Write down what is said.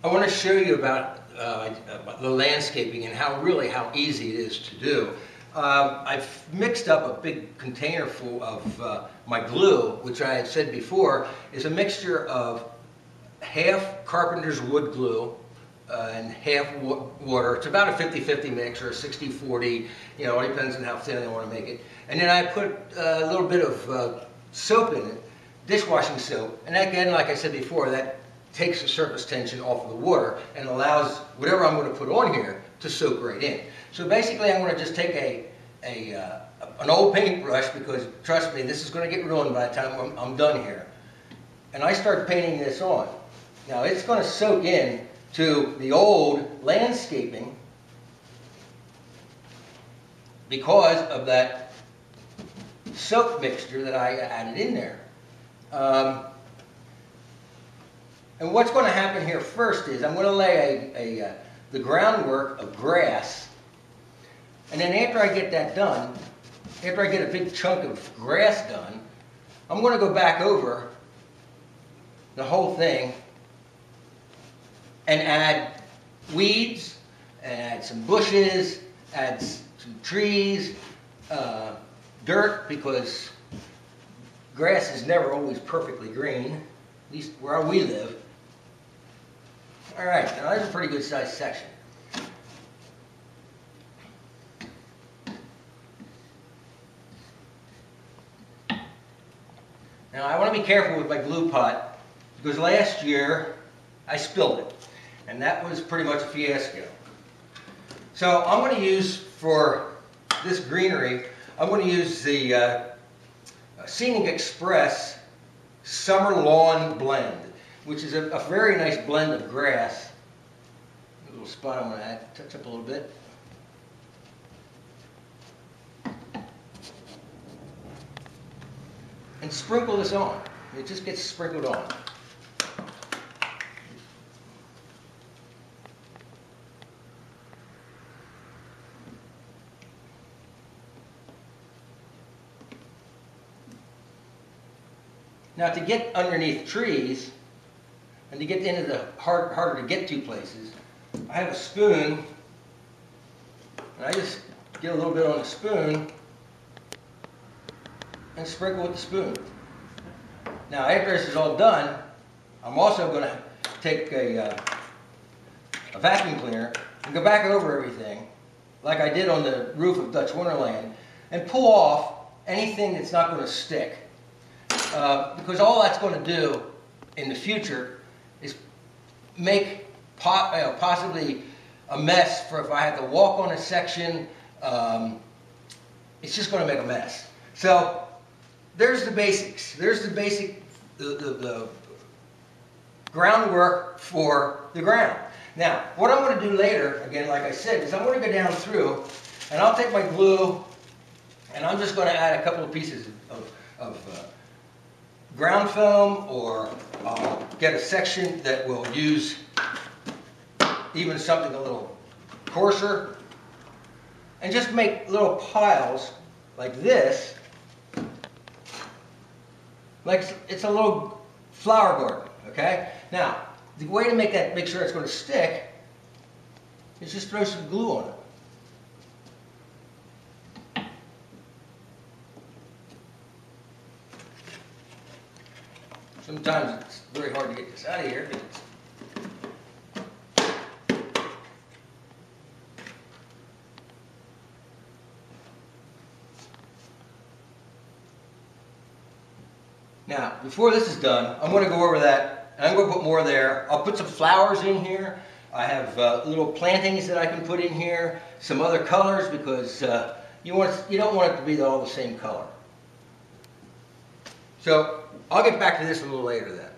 I want to show you about the landscaping and how easy it is to do. I've mixed up a big container full of my glue, which I had said before is a mixture of half carpenter's wood glue and half water. It's about a 50-50 mix or a 60-40, you know, it depends on how thin I want to make it. And then I put a little bit of soap in it, dishwashing soap, and again, like I said before, that takes the surface tension off of the water and allows whatever I'm going to put on here to soak right in. So basically I'm going to just take an old paintbrush, because trust me, this is going to get ruined by the time I'm done here. And I start painting this on. Now it's going to soak in to the old landscaping because of that soap mixture that I added in there. And what's going to happen here first is I'm going to lay the groundwork of grass, and then after I get that done, after I get a big chunk of grass done, I'm going to go back over the whole thing and add weeds, and add some bushes, add some trees, dirt, because grass is never always perfectly green, at least where we live. All right, now that's a pretty good sized section. Now I want to be careful with my glue pot, because last year I spilled it, and that was pretty much a fiasco. So I'm going to use, for this greenery, I'm going to use the Scenic Express Summer Lawn Blend, which is a very nice blend of grass. A little spot I'm going to touch up a little bit. And sprinkle this on. It just gets sprinkled on. Now to get underneath trees, and to get into the harder to get to places, I have a spoon, and I just get a little bit on the spoon and sprinkle with the spoon. Now after this is all done, I'm also going to take a vacuum cleaner and go back over everything, like I did on the roof of Dutch Wonderland, and pull off anything that's not going to stick. Because all that's going to do in the future is make possibly a mess for if I had to walk on a section. It's just going to make a mess. So there's the basics. There's the groundwork for the ground. Now, what I'm going to do later, again, like I said, is I'm going to go down through, and I'll take my glue, and I'm just going to add a couple of pieces of ground foam, or I'll get a section that will use even something a little coarser, and just make little piles like this, like it's a little flower garden. Okay? Now, the way to make sure it's going to stick is just throw some glue on it. Sometimes it's very hard to get this out of here. Now, before this is done, I'm going to go over that, and I'm going to put more there. I'll put some flowers in here. I have little plantings that I can put in here, some other colors, because you don't want it to be all the same color. So I'll get back to this a little later then.